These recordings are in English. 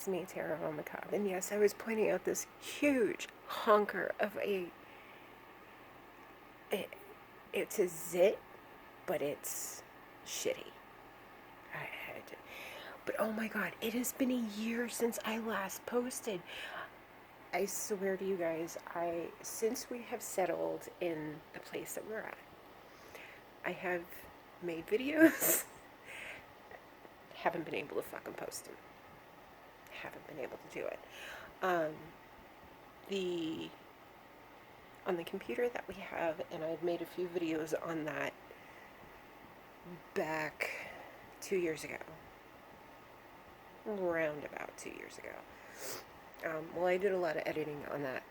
It's me, Tara on the Cobb. And yes, I was pointing out this huge honker of it, it's a zit, but it's shitty. I had to, but oh my god, it has been a year since I last posted. I swear to you guys, since we have settled in the place that we're at, I have made videos, haven't been able to fucking post them. Haven't been able to do it. Um, the on the computer that we have, and I've made a few videos on that back 2 years ago, around about 2 years ago. Well, I did a lot of editing on that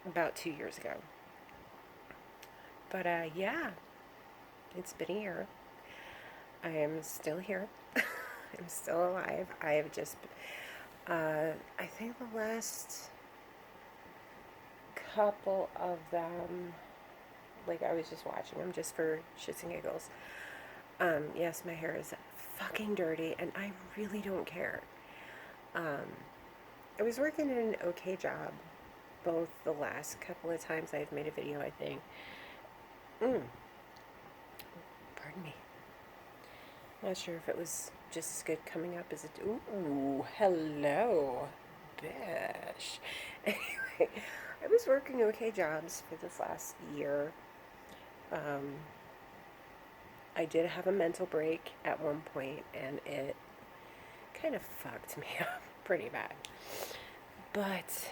about 2 years ago. But yeah, it's been a year. I am still here. I'm still alive. I have just, I think the last couple of them, like I was just watching them just for shits and giggles. Yes, my hair is fucking dirty, and I really don't care. I was working in an okay job both the last couple of times I've made a video, I think. Pardon me. Not sure if it was just as good coming up as it. Ooh, hello, bish. Anyway, I was working okay jobs for this last year. I did have a mental break at one point, and it kind of fucked me up pretty bad. But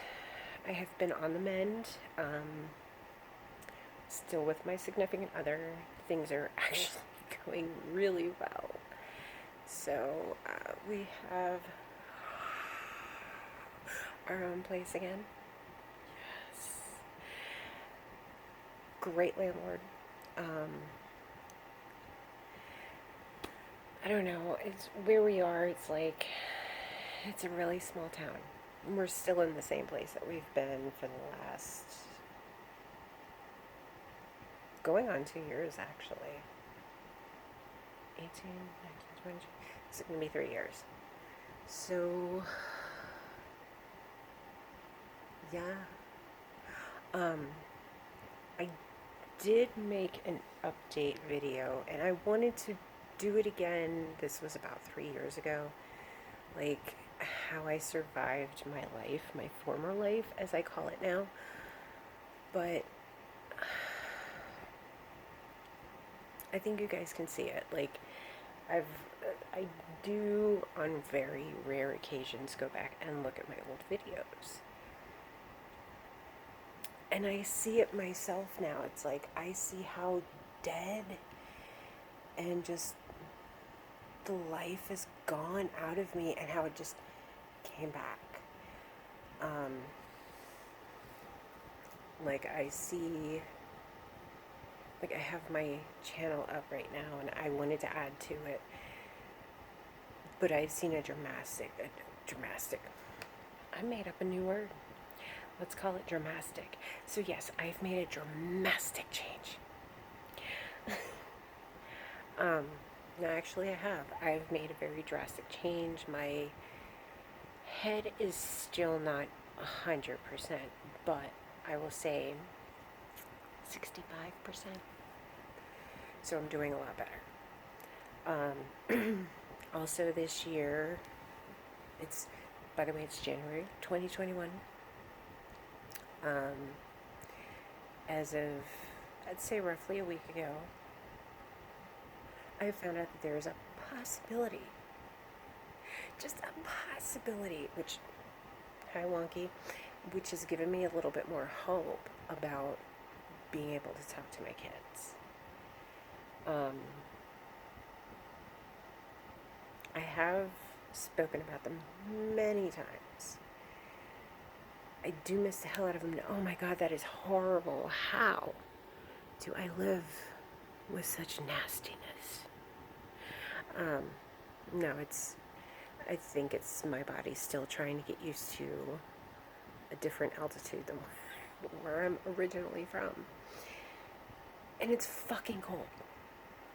I have been on the mend. Still with my significant other. Things are actually going really well. So we have our own place again. Yes. Great landlord. I don't know. It's where we are. It's like it's a really small town. We're still in the same place that we've been for the last going on 2 years, actually. 18, 19, 20. It's going to be 3 years. So, yeah. I did make an update video, and I wanted to do it again. This was about 3 years ago. Like, how I survived my life, my former life, as I call it now. But I think you guys can see it. Like, I do on very rare occasions go back and look at my old videos. And I see it myself now. It's like I see how dead and just the life is gone out of me, and how it just came back. Like I see, like I have my channel up right now, and I wanted to add to it, but I've seen a dramatic. I made up a new word. Let's call it dramatic. So yes, I've made a dramatic change. No, actually I have. I've made a very drastic change. My head is still not 100%, but I will say 65%. So I'm doing a lot better. Also this year, by the way, it's January 2021. As of, I'd say roughly a week ago, I found out that there is a possibility, just a possibility, which, hi wonky, which has given me a little bit more hope about being able to talk to my kids. I have spoken about them many times. I do miss the hell out of them. Oh my god, that is horrible. How do I live with such nastiness? No, I think it's my body still trying to get used to a different altitude than where I'm originally from. And it's fucking cold.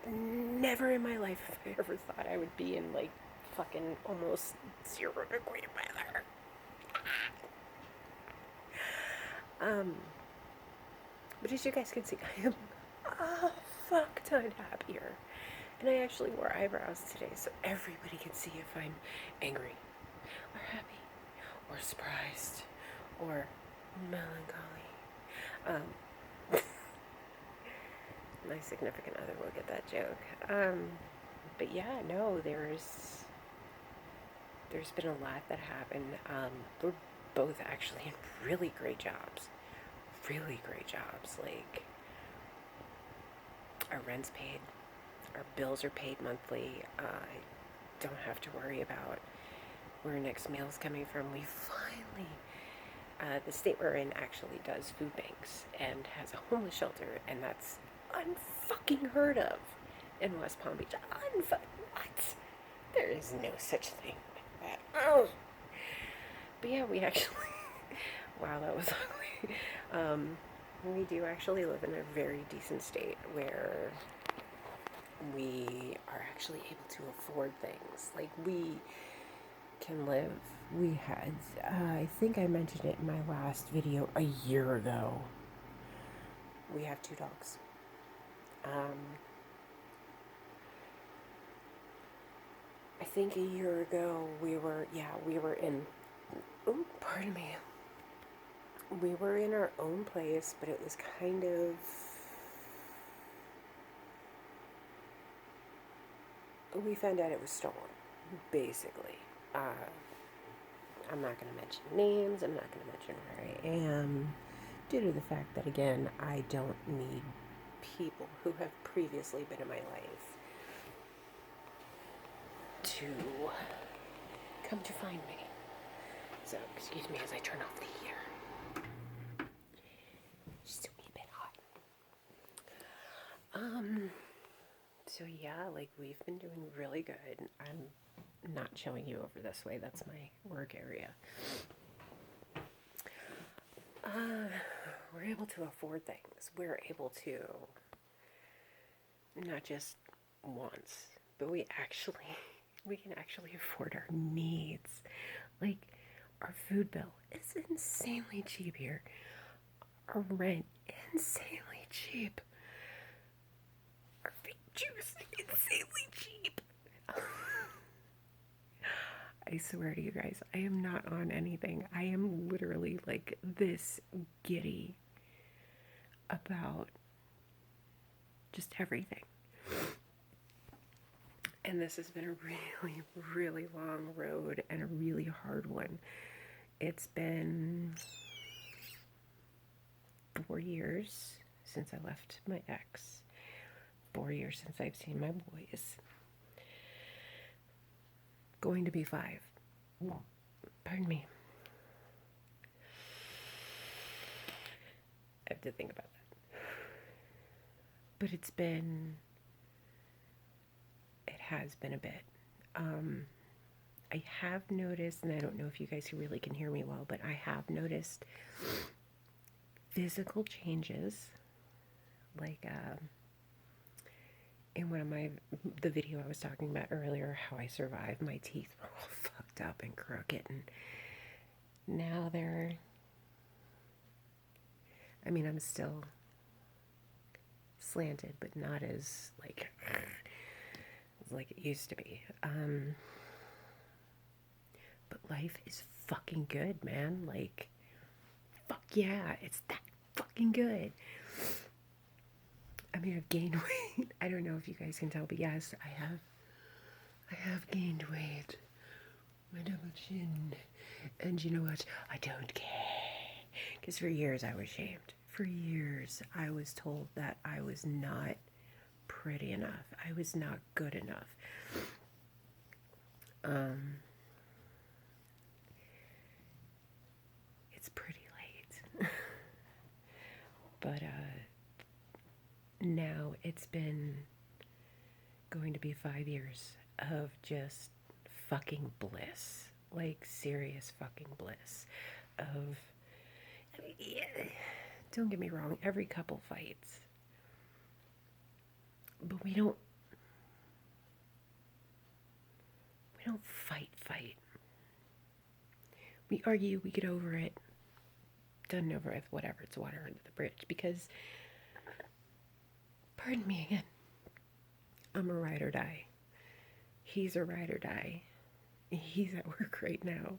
Never in my life have I ever thought I would be in like fucking almost 0-degree weather. But as you guys can see, I am a fuck ton happier. And I actually wore eyebrows today so everybody can see if I'm angry or happy or surprised or melancholy. My significant other will get that joke. But yeah, no, there's been a lot that happened. We're both actually in really great jobs. Really great jobs. Like, our rent's paid, our bills are paid monthly. I don't have to worry about where our next meal's coming from. We finally, the state we're in actually does food banks and has a homeless shelter, and that's unfucking heard of in West Palm Beach. What? There is no such thing like that. Oh. But yeah, we actually, wow, that was ugly. We do actually live in a very decent state where we are actually able to afford things. Like, we can live. We had, I think I mentioned it in my last video a year ago. We have 2 dogs. I think a year ago we were in, oh, pardon me. We were in our own place, but it was kind of, we found out it was stolen, basically. I'm not going to mention names, I'm not going to mention where I am, due to the fact that, again, I don't need people who have previously been in my life to come to find me. So, excuse me as I turn off the heater. Just a wee bit hot. So yeah, like, we've been doing really good. I'm not showing you over this way. That's my work area. We're able to afford things. We're able to not just wants, but we can actually afford our needs. Like, our food bill is insanely cheap here. Our rent, insanely cheap. Our juice, insanely cheap. I swear to you guys, I am not on anything. I am literally like this giddy about just everything. And this has been a really, really long road and a really hard one. It's been 4 years since I left my ex. 4 years since I've seen my boys. Going to be 5. Pardon me. I have to think about that. But it has been a bit. I have noticed, and I don't know if you guys really can hear me well, but I have noticed physical changes. Like, in one of the video I was talking about earlier, how I survived, my teeth were all fucked up and crooked, and now I'm still slanted, but not as, like it used to be. But life is fucking good, man. Like, fuck yeah, it's that fucking good. I've gained weight. I don't know if you guys can tell, but yes, I have gained weight. My double chin. And you know what? I don't care. Because for years I was shamed. For years I was told that I was not pretty enough. I was not good enough. It's pretty late. But now it's been going to be 5 years of just fucking bliss. Like, serious fucking bliss. Don't get me wrong, every couple fights. But we don't don't fight. We argue, we get over it, done over with, whatever, it's water under the bridge. Because, pardon me again, I'm a ride or die. He's a ride or die. He's at work right now,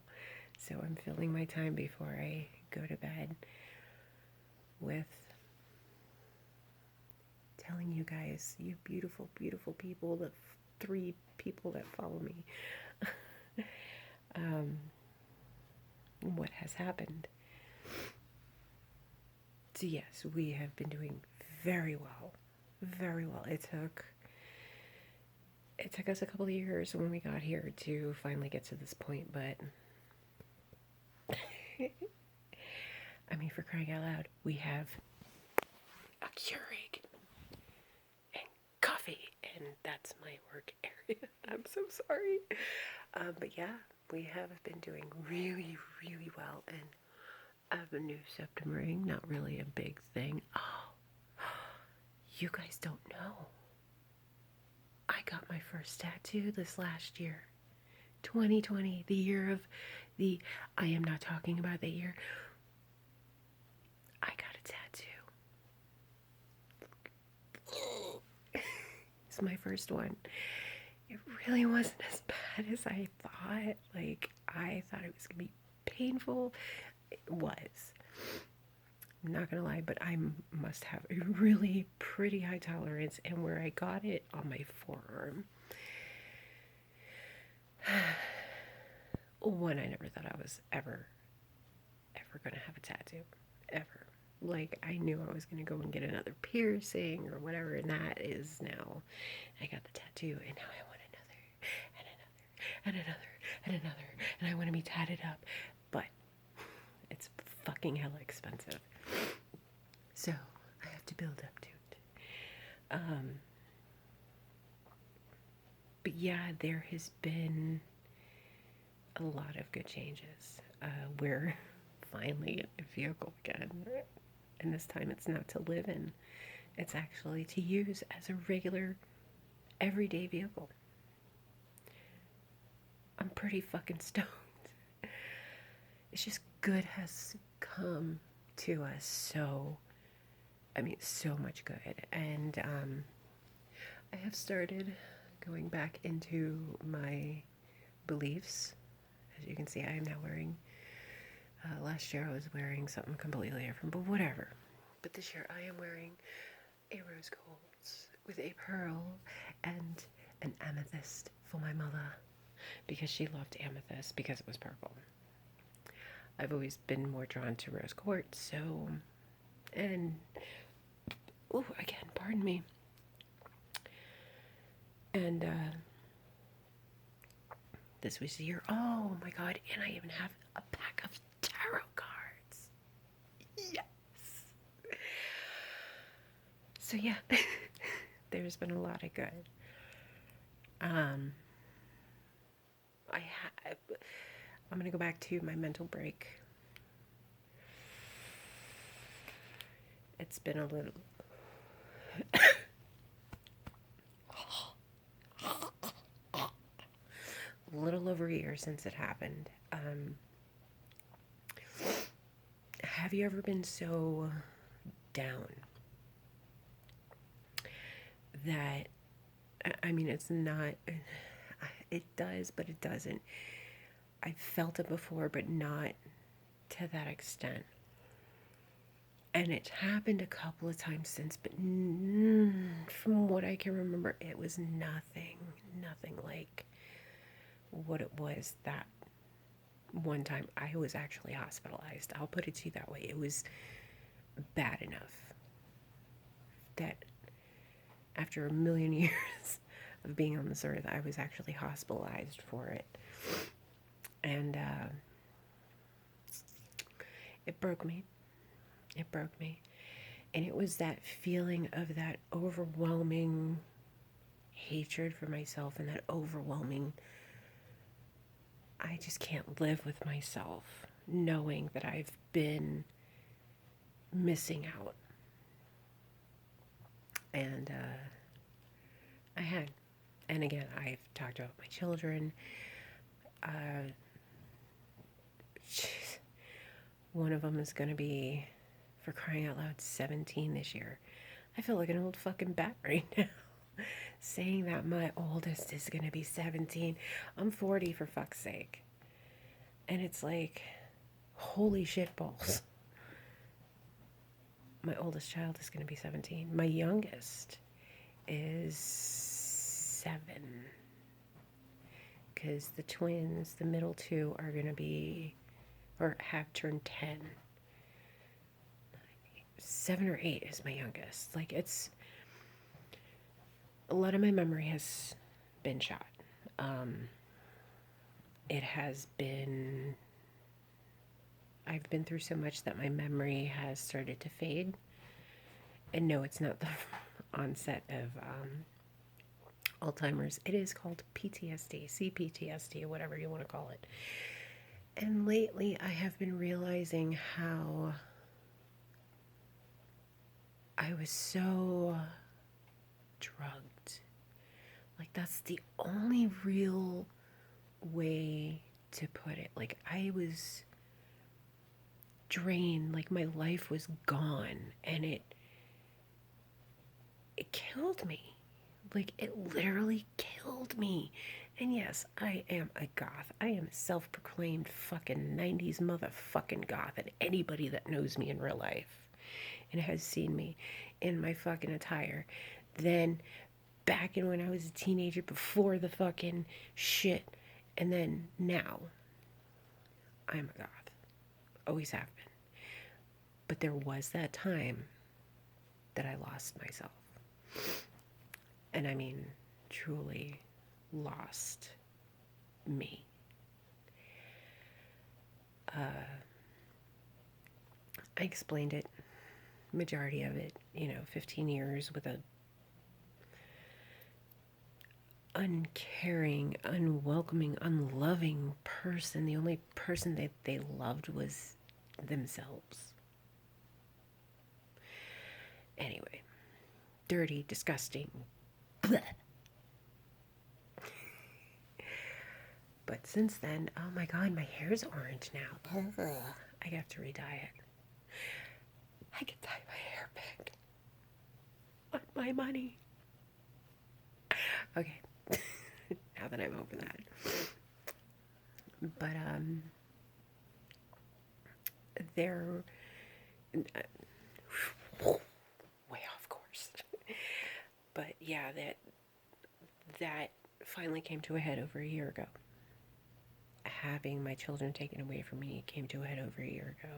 so I'm filling my time before I go to bed with telling you guys, you beautiful, beautiful people, the 3 people that follow me, what has happened. So yes, we have been doing very well. Very well. It took us a couple of years when we got here to finally get to this point, but I mean, for crying out loud, we have a Keurig and coffee, and that's my work area. I'm so sorry. But yeah, we have been doing really, really well, and I have a new septum ring, not really a big thing. Oh, you guys don't know. I got my first tattoo this last year. 2020, the year of the, I am not talking about the year. I got a tattoo. It's my first one. It really wasn't as bad as I thought. Like, I thought it was going to be painful. It was. I'm not gonna lie, but I must have a really pretty high tolerance, and where I got it on my forearm, one, I never thought I was ever gonna have a tattoo, ever. Like, I knew I was gonna go and get another piercing or whatever, and that is now, I got the tattoo, and now I want another, and I want to be tatted up, but it's fucking hella expensive. So I have to build up to it. But yeah, there has been a lot of good changes. We're finally in a vehicle again. And this time it's not to live in. It's actually to use as a regular, everyday vehicle. I'm pretty fucking stoned. It's just good has come to us so much good. And I have started going back into my beliefs. As you can see, I am now wearing, last year I was wearing something completely different, but whatever. But this year I am wearing a rose gold with a pearl and an amethyst for my mother, because she loved amethyst because it was purple. I've always been more drawn to rose quartz, so, and, oh, again, pardon me. And, this was the year, oh my god, and I even have a pack of tarot cards. Yes. So yeah, there's been a lot of good. I'm gonna go back to my mental break. It's been a little over a year since it happened. Have you ever been so down that, I mean, it's not, it does, but it doesn't. I've felt it before, but not to that extent. And it's happened a couple of times since, but from what I can remember, it was nothing like what it was that one time. I was actually hospitalized. I'll put it to you that way. It was bad enough that after a million years of being on this earth, I was actually hospitalized for it. And it broke me. It broke me. And it was that feeling of that overwhelming hatred for myself, and that overwhelming, I just can't live with myself knowing that I've been missing out. And I had. And again, I've talked about my children. One of them is going to be, for crying out loud, 17 this year. I feel like an old fucking bat right now. Saying that my oldest is going to be 17. I'm 40 for fuck's sake. And it's like, holy shit balls. My oldest child is going to be 17. My youngest is 7. Because the twins, the middle two, are going to be, or have turned 10. 7 or 8 is my youngest. Like, it's, a lot of my memory has been shot. It has been, I've been through so much that my memory has started to fade. And no, it's not the onset of Alzheimer's. It is called PTSD, CPTSD, or whatever you want to call it. And lately I have been realizing how I was so drugged. Like, that's the only real way to put it. Like, I was drained, like my life was gone, and it killed me. Like, it literally killed me. And yes, I am a goth. I am a self-proclaimed fucking 90s motherfucking goth. And anybody that knows me in real life and has seen me in my fucking attire, then back in when I was a teenager before the fucking shit, and then now, I'm a goth. Always have been. But there was that time that I lost myself. And I mean, truly lost me. I explained it, majority of it, 15 years with a uncaring, unwelcoming, unloving person. The only person that they loved was themselves. Anyway, dirty, disgusting. Blech. But since then, oh my god, my hair's orange now. I have to re-dye it. I can dye my hair pink. Want my money. Okay. Now that I'm over that. But, they're way off course. But yeah, that finally came to a head over a year ago. Having my children taken away from me came to a head over a year ago.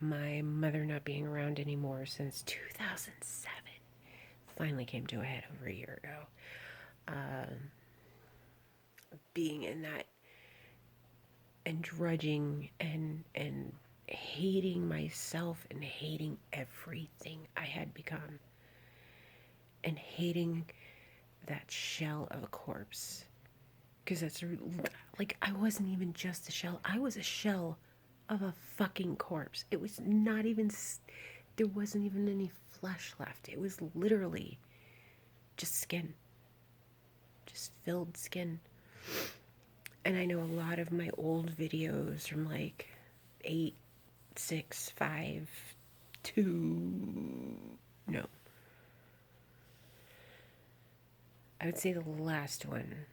My mother not being around anymore since 2007 finally came to a head over a year ago. Being in that and drudging and hating myself and hating everything I had become and hating that shell of a corpse, because that's like, I wasn't even just a shell. I was a shell of a fucking corpse. It was not even, there wasn't even any flesh left. It was literally just skin, just filled skin. And I know a lot of my old videos from like 8, 6, 5, 2, no. I would say the last one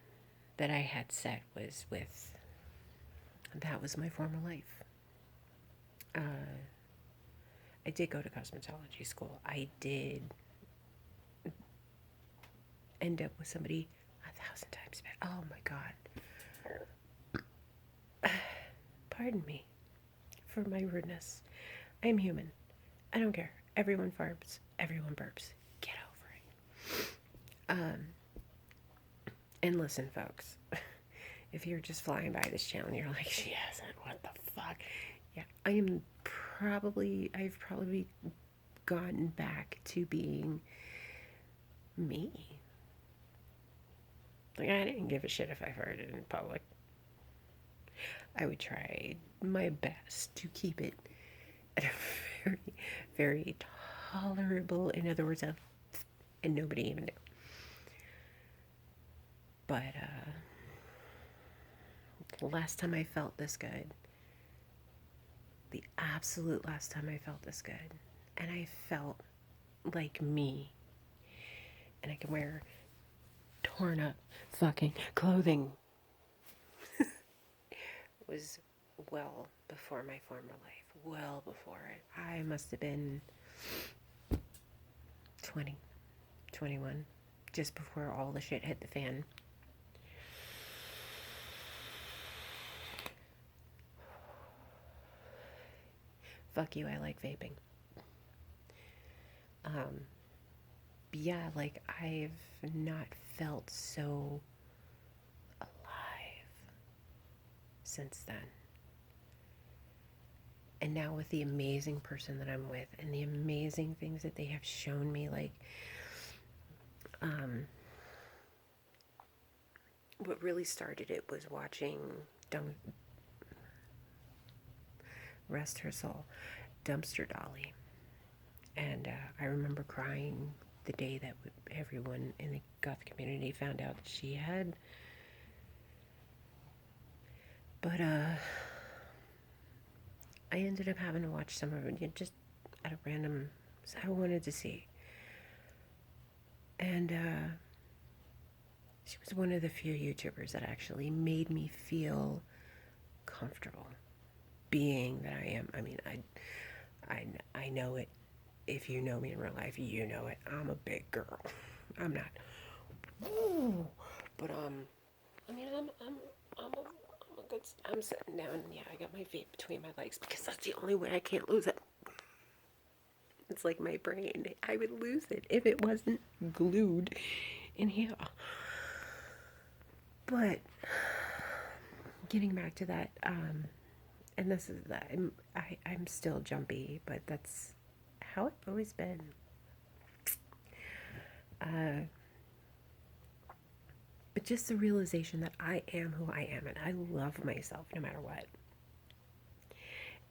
that I had set was with, that was my former life. I did go to cosmetology school. I did end up with somebody 1,000 times better. Oh my god. Pardon me for my rudeness. I am human. I don't care. Everyone farts. Everyone burps. Get over it. And listen, folks. If you're just flying by this channel and you're like, she hasn't, what the fuck? Yeah, I've probably gotten back to being me. Like, I didn't give a shit if I farted in public. I would try my best to keep it at a very, very tolerable, in other words, and nobody even knew. But, the last time I felt this good the absolute last time I felt this good. And I felt like me. And I can wear torn up fucking clothing. It was well before my former life. Well before it. I must have been 20, 21. Just before all the shit hit the fan. Fuck you, I like vaping. Yeah, like I've not felt so alive since then. And now with the amazing person that I'm with and the amazing things that they have shown me, like, what really started it was watching, rest her soul, Dumpster Dolly. And I remember crying the day that everyone in the goth community found out that she had. But I ended up having to watch some of it just at a random. I wanted to see. And she was one of the few YouTubers that actually made me feel comfortable being that I am. I mean, I know it. If you know me in real life, you know it. I'm a big girl. I'm not. Ooh, but I mean, I'm a good. I'm sitting down. Yeah, I got my vape between my legs because that's the only way I can't lose it. It's like my brain. I would lose it if it wasn't glued in here. But getting back to that, and this is that I'm still jumpy, but that's how I've always been. But just the realization that I am who I am and I love myself no matter what.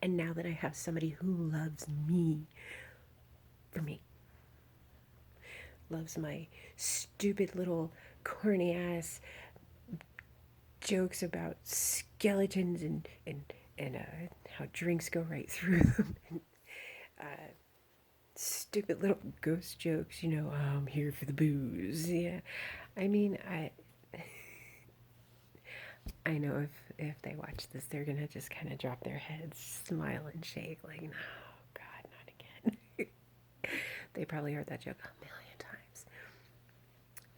And now that I have somebody who loves me for me, loves my stupid little corny ass jokes about skeletons and how drinks go right through them, and stupid little ghost jokes, I'm here for the booze. Yeah, I mean, I know if they watch this, they're gonna just kind of drop their heads, smile and shake, like, no, God, not again. They probably heard that joke a million times.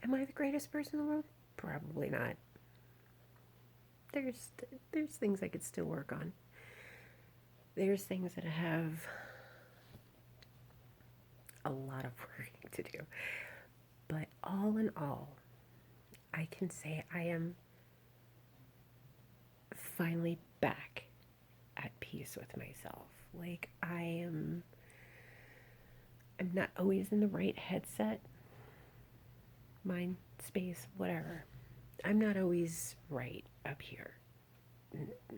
Am I the greatest person in the world? Probably not. There's things I could still work on. There's things that have a lot of work to do. But all in all, I can say I am finally back at peace with myself. Like I'm not always in the right headset, mind, space, whatever. I'm not always right up here.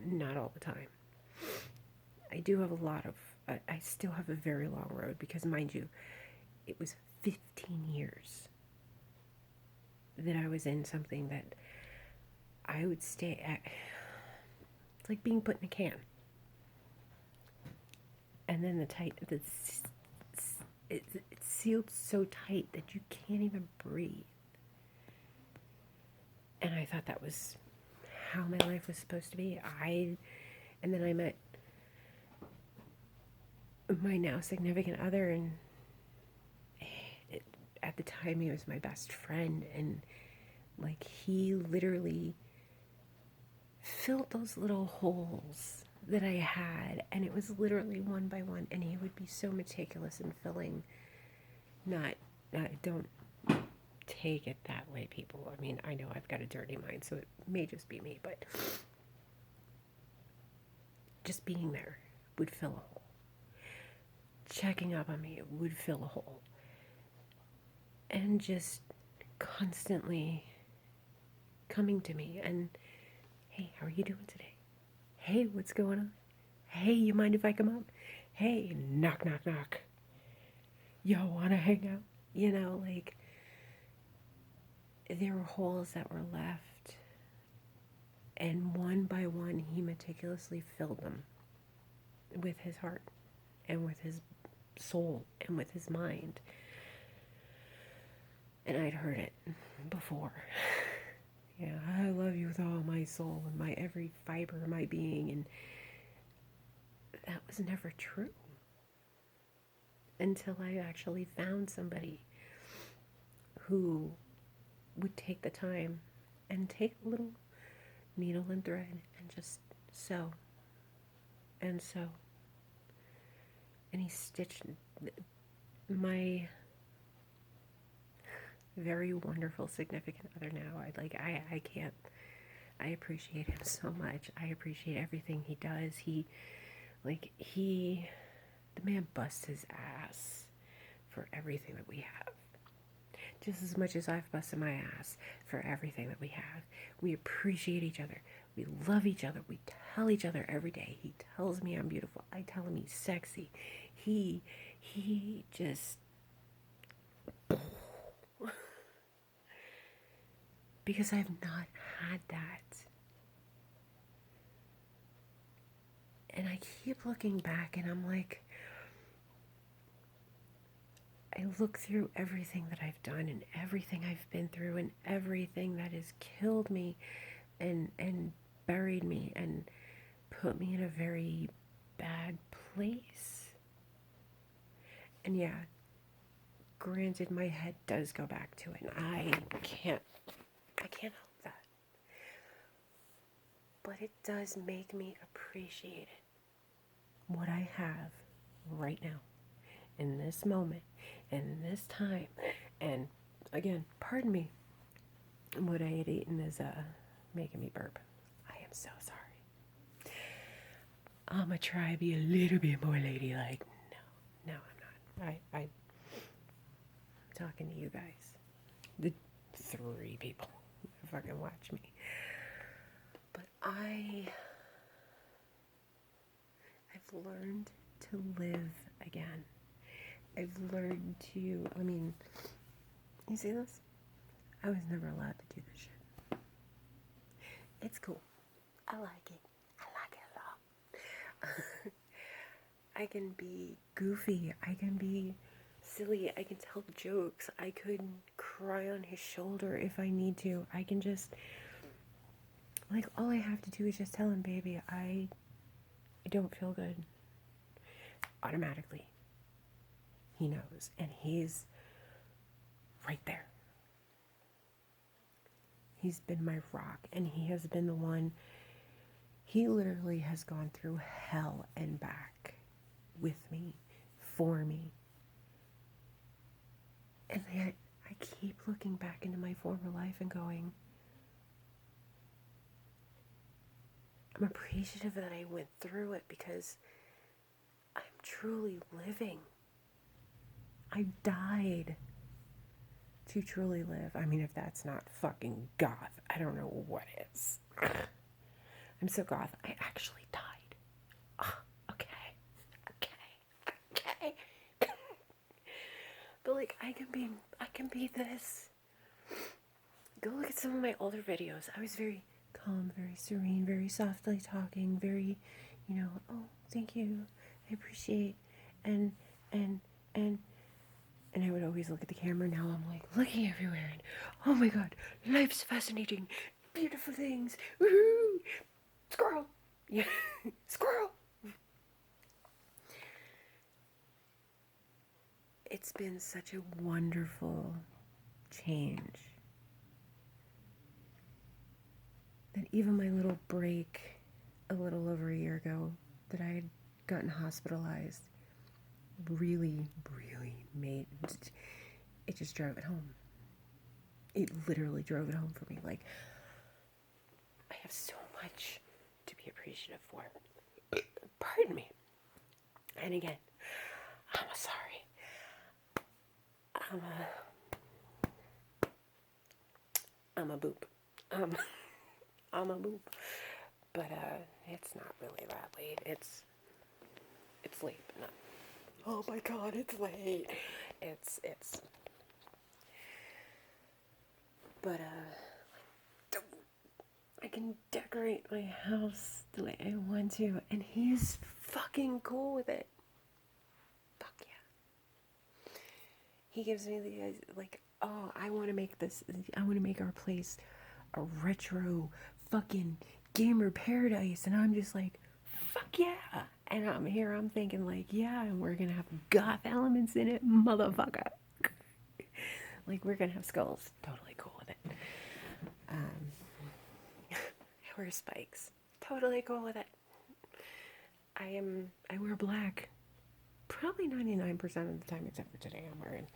Not all the time. I do have a lot of, I still have a very long road because, mind you, it was 15 years that I was in something that I would stay at. It's like being put in a can. And then it's sealed so tight that you can't even breathe. And I thought that was how my life was supposed to be. And then I met my now significant other, and at the time he was my best friend, and like he literally filled those little holes that I had, and it was literally one by one, and he would be so meticulous in filling. Don't take it that way, people. I mean, I know I've got a dirty mind, so it may just be me, but just being there would fill a hole. Checking up on me would fill a hole. And just constantly coming to me and, hey, how are you doing today? Hey, what's going on? Hey, you mind if I come up? Hey, knock, knock, knock. Y'all want to hang out? Like, there were holes that were left, and one by one, he meticulously filled them. with his heart and with his soul and with his mind. And I'd heard it before. Yeah, I love you with all my soul and my every fiber of my being. And that was never true until I actually found somebody who would take the time and take a little needle and thread and just sew and sew. And he stitched my very wonderful significant other now. I can't, I appreciate him so much. I appreciate everything he does. The man busts his ass for everything that we have. Just as much as I've busted my ass for everything that we have. We appreciate each other. We love each other. We tell each other every day. He tells me I'm beautiful. I tell him he's sexy. He just... because I've not had that. And I keep looking back and I'm like, I look through everything that I've done and everything I've been through and everything that has killed me and buried me and put me in a very bad place. And yeah, granted, my head does go back to it, and I can't help that. But it does make me appreciate it. What I have right now, in this moment, in this time, and again, pardon me, what I had eaten is making me burp. I am so sorry. I'm gonna try to be a little bit more ladylike. No, I'm not. I'm talking to you guys, the 3 people that fucking watch me. But I've learned to live again. I've learned to, you see this? I was never allowed to do this shit. It's cool. I like it. I like it a lot. I can be goofy. I can be silly. I can tell jokes. I could cry on his shoulder if I need to. I can just, all I have to do is just tell him, baby, I don't feel good. Automatically. He knows. And he's right there. He's been my rock. And he has been the one. He literally has gone through hell and back with me, for me. And yet, I keep looking back into my former life and going, I'm appreciative that I went through it because I'm truly living. I died to truly live. If that's not fucking goth, I don't know what is. I'm so goth, I actually died. Okay. But I can be this. Go look at some of my older videos. I was very calm, very serene, very softly talking, very, oh, thank you, I appreciate, and I would always look at the camera. Now I'm looking everywhere, and oh my god, life's fascinating, beautiful things, woohoo, squirrel, yeah, squirrel. It's been such a wonderful change that even my little break a little over a year ago that I had gotten hospitalized really made it, just drove it home. It literally drove it home for me. I have so much to be appreciative for. Pardon me. And again, I'm sorry. I'm a boop. I'm a boop. But it's not really that late. It's late, but not. Oh my god, it's late. It's. But I can decorate my house the way I want to, and he's fucking cool with it. Fuck yeah. He gives me the, like, oh, I want to make this, I want to make our place a retro fucking gamer paradise. And I'm just like, fuck yeah. And I'm here, I'm thinking, like, yeah, and we're gonna have goth elements in it, motherfucker. Like, we're gonna have skulls. Totally cool with it. I wear spikes. Totally cool with it. I wear black. Probably 99% of the time, except for today, I'm wearing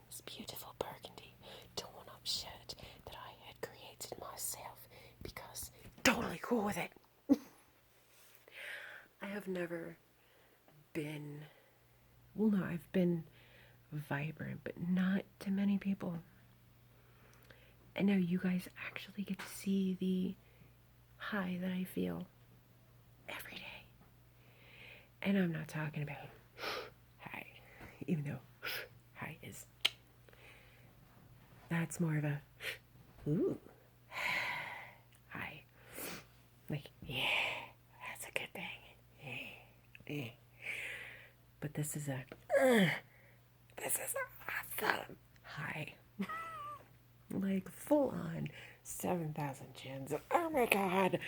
this beautiful burgundy torn-up shirt that I had created myself because totally cool with it. I have never been, well, no, I've been vibrant, but not to many people. And now you guys actually get to see the high that I feel every day. And I'm not talking about high, even though high is, that's more of a, ooh, high. Like, yeah, that's a good thing. Yeah, yeah. But this is awesome high. Like, full on 7,000 chins. Oh my god.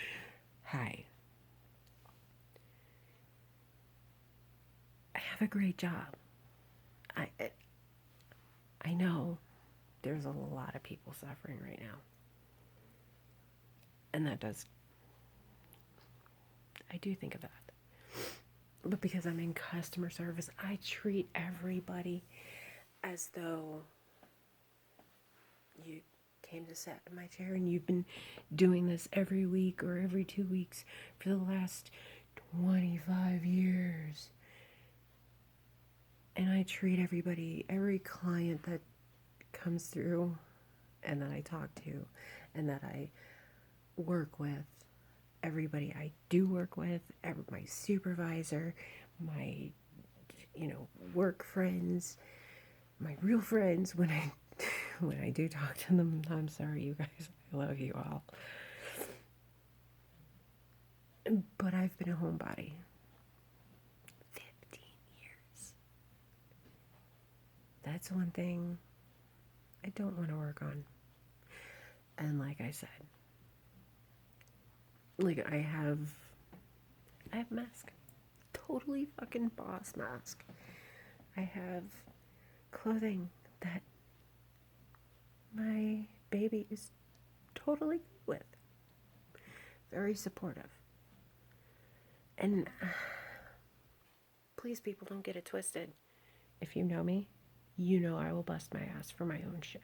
High. I have a great job. I know there's a lot of people suffering right now. And that does, I do think of that. But because I'm in customer service, I treat everybody as though you came to sit in my chair and you've been doing this every week or every 2 weeks for the last 25 years. And I treat everybody, every client that comes through and that I talk to and that I work with, everybody I do work with, my supervisor, my, work friends, my real friends, when I do talk to them, I'm sorry, you guys, I love you all. But I've been a homebody 15 years. That's one thing I don't want to work on. And like I said, like I have mask. Totally fucking boss mask. I have clothing that my baby is totally with. Very supportive. And please, people, don't get it twisted. If you know me, you know I will bust my ass for my own shit.